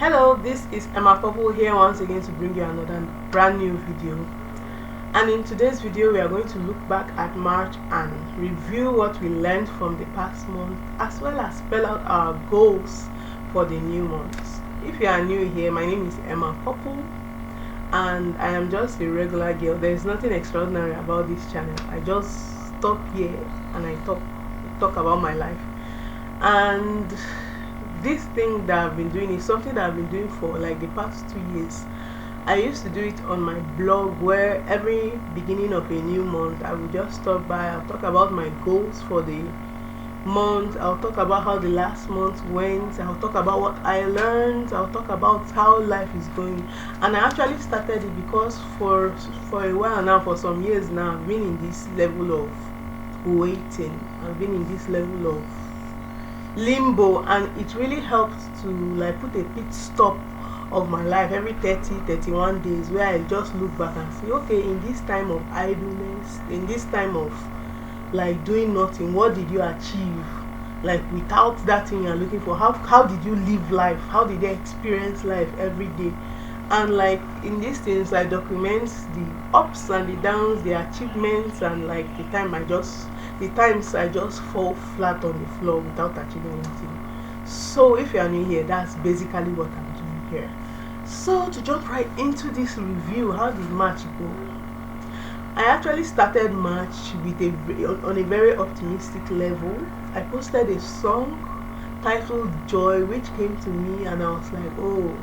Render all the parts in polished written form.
Hello, this is Emma Purple here once again to bring you another brand new video. And in today's video, we are going to look back at March and review what we learned from the past month, as well as spell out our goals for the new month. If you are new here, my name is Emma Purple, and I am just a regular girl. There is nothing extraordinary about this channel. I just stop here and I talk about my life. And this thing that I've been doing is something that I've been doing for like the past 2 years. I used to do it on my blog, where every beginning of a new month I will just stop by. I'll talk about my goals for the month. I'll talk about how the last month went. I'll talk about what I learned. I'll talk about how life is going. And I actually started it because for a while now, for some years now, I've been in this level of waiting. I've been in this level of limbo, and it really helped to like put a pit stop of my life every 31 days, where I just look back and say, okay, in this time of idleness, in this time of like doing nothing, what did you achieve? Like without that thing you're looking for, how did you live life? How did you experience life every day? And like in these things, I document the ups and the downs, the achievements, and like the times I just fall flat on the floor without achieving anything. So if you are new here, that's basically what I'm doing here. So to jump right into this review, how did March go? I actually started March on a very optimistic level. I posted a song titled Joy, which came to me, and I was like, oh,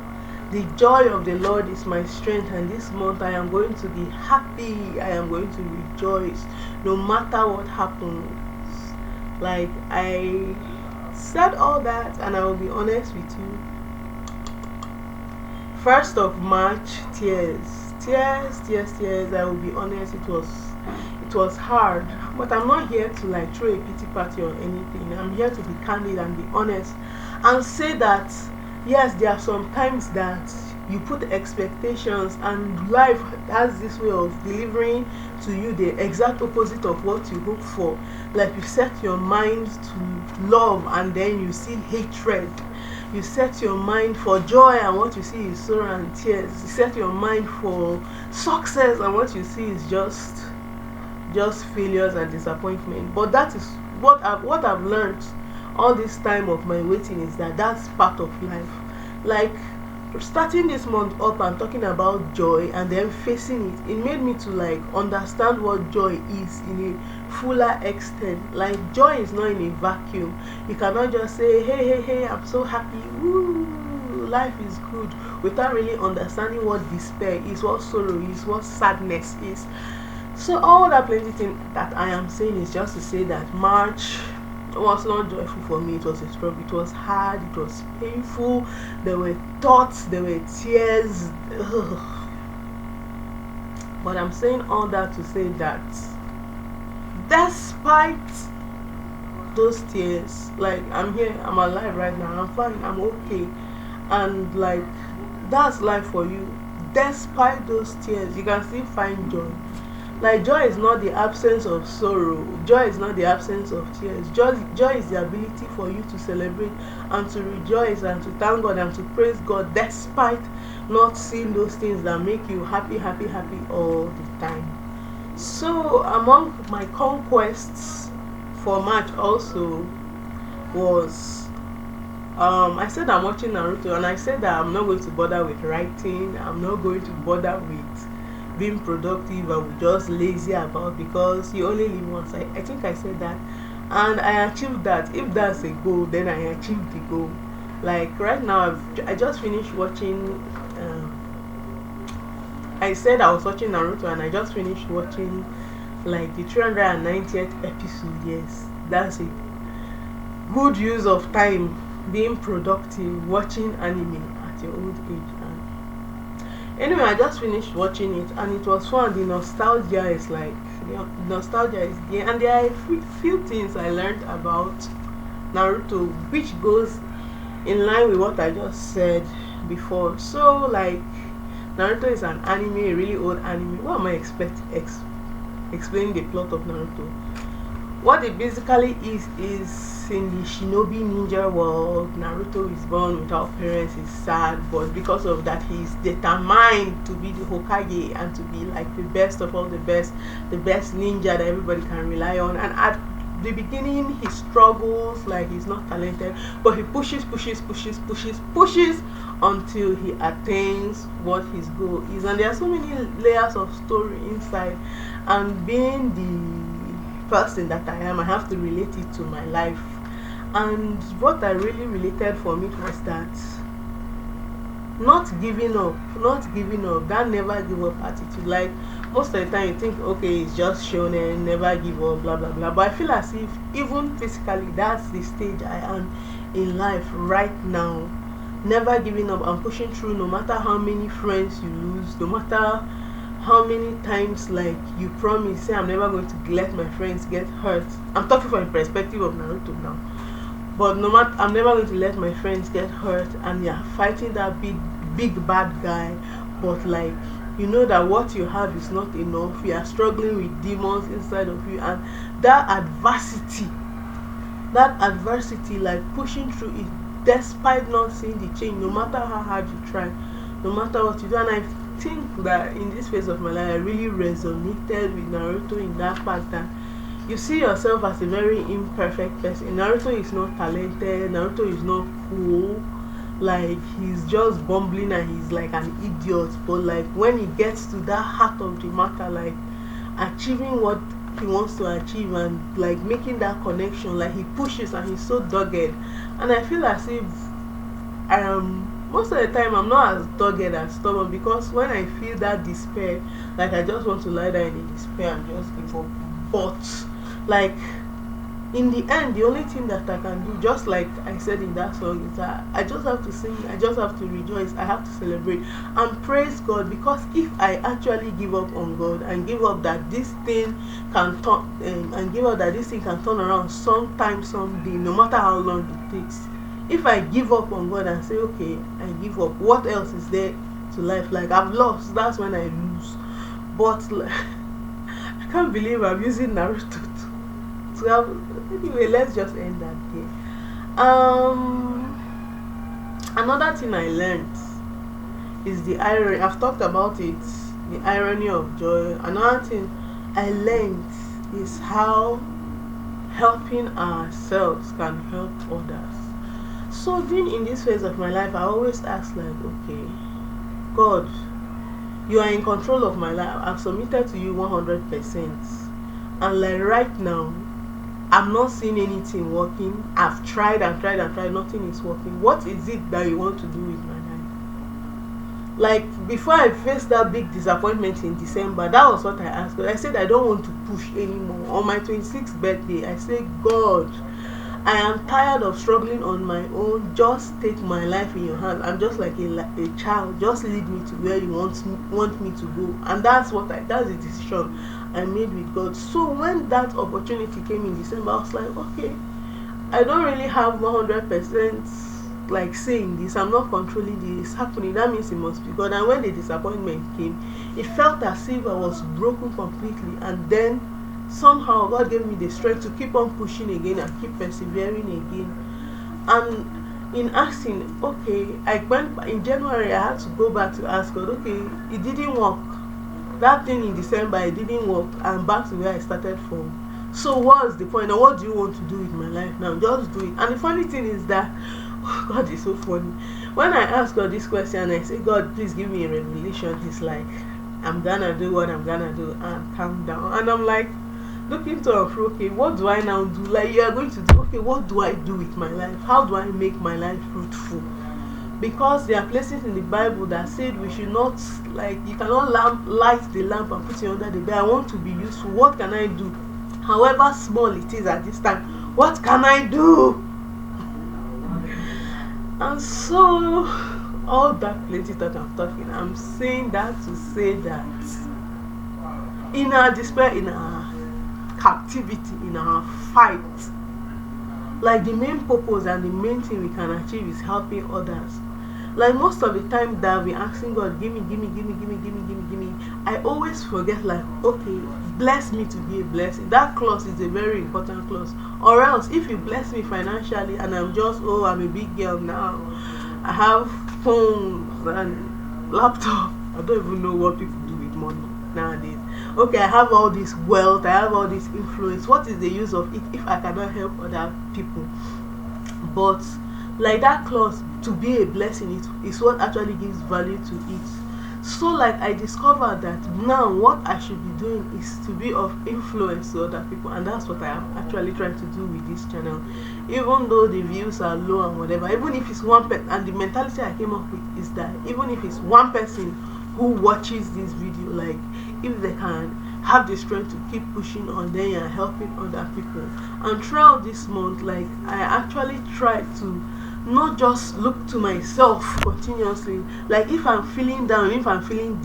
the joy of the Lord is my strength, and this month I am going to be happy. I am going to rejoice no matter what happens. Like, I said all that, and I will be honest with you. 1st of March, tears. I will be honest, it was hard, but I'm not here to like throw a pity party or anything. I'm here to be candid and be honest and say that yes, there are some times that you put expectations, and life has this way of delivering to you the exact opposite of what you hope for. Like, you set your mind to love and then you see hatred. You set your mind for joy and what you see is sorrow and tears. You set your mind for success and what you see is just failures and disappointment. But that is what I've learned all this time of my waiting, is that that's part of life. Like, starting this month up and talking about joy and then facing it made me to like understand what joy is in a fuller extent. Like, joy is not in a vacuum. You cannot just say, hey, I'm so happy, woo, life is good, without really understanding what despair is, what sorrow is, what sadness is. So all that plenty thing that I am saying is just to say that March was not joyful for me. It was a struggle. It was hard. It was painful. There were thoughts. There were tears. Ugh. But I'm saying all that to say that despite those tears, like, I'm here, I'm alive right now, I'm fine, I'm okay, and like, that's life for you. Despite those tears, you can still find joy. Like, joy is not the absence of sorrow. Joy is not the absence of tears. Joy is the ability for you to celebrate and to rejoice and to thank God and to praise God, despite not seeing those things that make you happy all the time. So among my conquests for March also was, I said I'm watching Naruto, and I said that I'm not going to bother with writing. I'm not going to bother with being productive. I was just lazy about, because you only live once. I think I said that, and I achieved that. If that's a goal, then I achieved the goal. Like, right now, I just finished watching. I said I was watching Naruto, and I just finished watching like the 390th episode. Yes, that's a good use of time, being productive, watching anime at your old age. Anyway, I just finished watching it, and it was fun. The nostalgia is there, and there are a few things I learned about Naruto, which goes in line with what I just said before. So, like, Naruto is an anime, a really old anime. What am I explaining the plot of Naruto? What it basically is in the shinobi ninja world, Naruto is born without parents, is sad, but because of that he's determined to be the Hokage and to be like the best of all the best ninja that everybody can rely on. And at the beginning he struggles, like he's not talented, but he pushes until he attains what his goal is. And there are so many layers of story inside, and being the person that I am, I have to relate it to my life. And what I really related from it was that not giving up, that never give up attitude. Like most of the time you think, okay, it's just shonen, never give up, blah blah blah. But I feel as if even physically that's the stage I am in life right now. Never giving up and pushing through, no matter how many friends you lose, no matter how many times like you promise, say I'm never going to let my friends get hurt. I'm talking from the perspective of Naruto now. But no matter, I'm never going to let my friends get hurt, and you're fighting that big bad guy, but like you know that what you have is not enough. You are struggling with demons inside of you, and that adversity like pushing through it despite not seeing the change, no matter how hard you try, no matter what you do. And I think that in this phase of my life I really resonated with Naruto in that fact that you see yourself as a very imperfect person. Naruto is not talented, Naruto is not cool, like he's just bumbling and he's like an idiot. But like when he gets to that heart of the matter, like achieving what he wants to achieve and like making that connection, like he pushes and he's so dogged. And I feel as if most of the time I'm not as dogged as stubborn, because when I feel that despair, like I just want to lie down in despair and just give up. But like in the end, the only thing that I can do, just like I said in that song, is that I just have to sing, I just have to rejoice, I have to celebrate and praise God. Because if I actually give up on God and give up that this thing can turn and give up that this thing can turn around sometime, someday, no matter how long it takes, if I give up on God and say, okay, I give up, what else is there to life? Like I've lost, that's when I lose. But like, I can't believe I'm using Naruto to have. Anyway, let's just end that there. Another thing I learned is the irony. I've talked about it, the irony of joy. Another thing I learned is how helping ourselves can help others. So being in this phase of my life, I always ask like, okay, God, you are in control of my life. I've submitted to you 100%. And like right now, I'm not seeing anything working. I've tried and tried and tried, nothing is working. What is it that you want to do with my life? Like before I faced that big disappointment in December, that was what I asked God. I said I don't want to push anymore. On my 26th birthday, I said, God, I am tired of struggling on my own. Just take my life in your hands. I'm just like a child. Just lead me to where you want me to go. And that's the decision I made with God. So when that opportunity came in December, I was like, okay, I don't really have 100% like saying this. I'm not controlling this happening. That means it must be God. And when the disappointment came, it felt as if I was broken completely. And then somehow God gave me the strength to keep on pushing again and keep persevering again. And in asking, okay, I went in January, I had to go back to ask God, okay, it didn't work. That thing in December, it didn't work. I'm back to where I started from. So what's the point? And what do you want to do with my life now? Just do it. And the funny thing is that God is so funny. When I ask God this question, I say, God, please give me a revelation. He's like, I'm gonna do what I'm gonna do, and calm down. And I'm like, looking to okay, what do I now do? Like you are going to do, okay, what do I do with my life? How do I make my life fruitful? Because there are places in the Bible that said we should not, like, you cannot light the lamp and put it under the bed. I want to be useful. What can I do? However small it is at this time, what can I do? And so all that plenty that I'm talking, I'm saying that to say that in our despair, in our captivity, in our fight, like the main purpose and the main thing we can achieve is helping others. Like most of the time that we asking God, give me, give me, give me, give me, give me, give me, give me, I always forget, like, okay, bless me to be a blessing. That clause is a very important clause. Or else, if you bless me financially and I'm just, oh, I'm a big girl now, I have phones and laptop, I don't even know what people do with money nowadays. Okay, I have all this wealth, I have all this influence. What is the use of it if I cannot help other people? But like that clause, to be a blessing, it is what actually gives value to it. So like I discovered that now what I should be doing is to be of influence to other people, and that's what I am actually trying to do with this channel. Even though the views are low and whatever, even if it's one person, and the mentality I came up with is that even if it's one person who watches this video, like if they can have the strength to keep pushing on, then you're helping other people. And throughout this month, like I actually tried to not just look to myself continuously. Like if I'm feeling down, if I'm feeling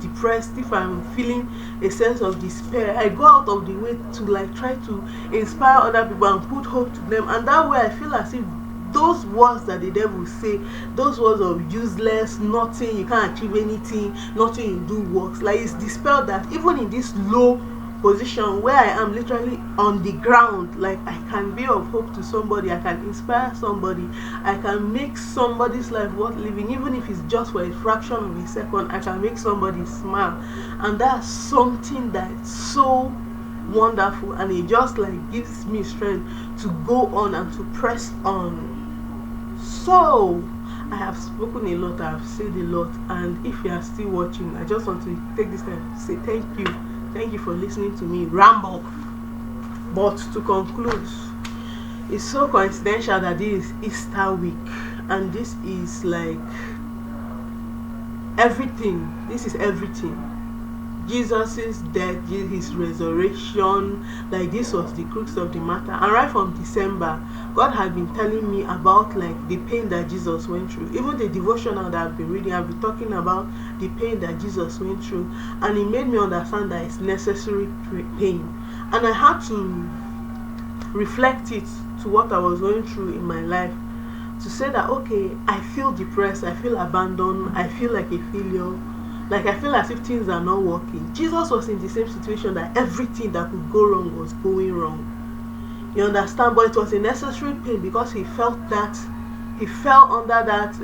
depressed, if I'm feeling a sense of despair, I go out of the way to like try to inspire other people and put hope to them. And that way I feel as if those words that the devil say, those words of useless, nothing, you can't achieve anything, nothing you do works, like it's dispelled. That even in this low position where I am literally on the ground, like I can be of hope to somebody, I can inspire somebody, I can make somebody's life worth living. Even if it's just for a fraction of a second, I can make somebody smile. And that's something that's so wonderful, and it just like gives me strength to go on and to press on. So I have spoken a lot, I have said a lot, and if you are still watching, I just want to take this time to say thank you for listening to me ramble. But to conclude, it's so coincidental that this is Easter week, and this is like everything. This is everything. Jesus' death, his resurrection, like this was the crux of the matter. And right from December, God had been telling me about like the pain that Jesus went through. Even the devotional that I've been reading, I've been talking about the pain that Jesus went through, and it made me understand that it's necessary pain. And I had to reflect it to what I was going through in my life, to say that okay, I feel depressed, I feel abandoned, I feel like a failure. Like I feel as if things are not working. Jesus was in the same situation, that everything that could go wrong was going wrong. You understand? But it was a necessary pain, because he felt that he fell under that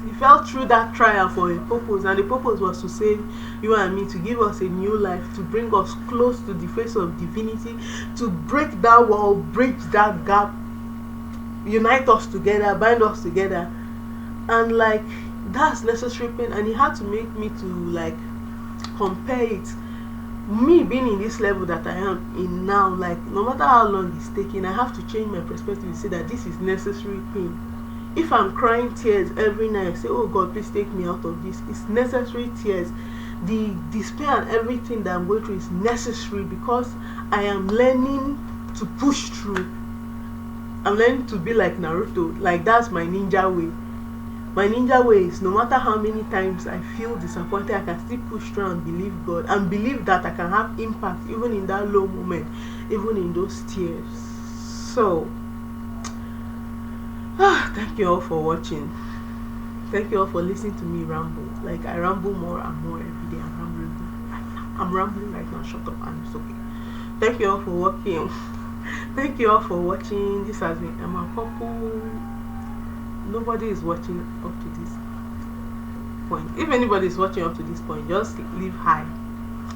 he fell through that trial for a purpose, and the purpose was to save you and me, to give us a new life, to bring us close to the face of divinity, to break that wall, bridge that gap, unite us together, bind us together. And like that's necessary pain. And he had to make me to like compare it, me being in this level that I am in now, like no matter how long it's taking, I have to change my perspective to say that this is necessary pain. If I'm crying tears every night, I say, oh God, please take me out of this, it's necessary tears. The despair and everything that I'm going through is necessary, because I am learning to push through. I'm learning to be like Naruto. Like that's my ninja way. My ninja way is no matter how many times I feel disappointed, I can still push through and believe God, and believe that I can have impact even in that low moment, even in those tears. So thank you all for watching. Thank you all for listening to me ramble. Like I ramble more and more every day. I'm rambling right now. Shut up, and it's okay. Thank you all for watching. Thank you all for watching. This has been Emma Purple. Nobody is watching up to this point. If anybody is watching up to this point, just leave hi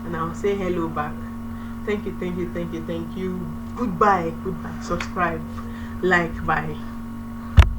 and I'll say hello back. Thank you, thank you, thank you, thank you. Goodbye, goodbye. Subscribe, like, bye.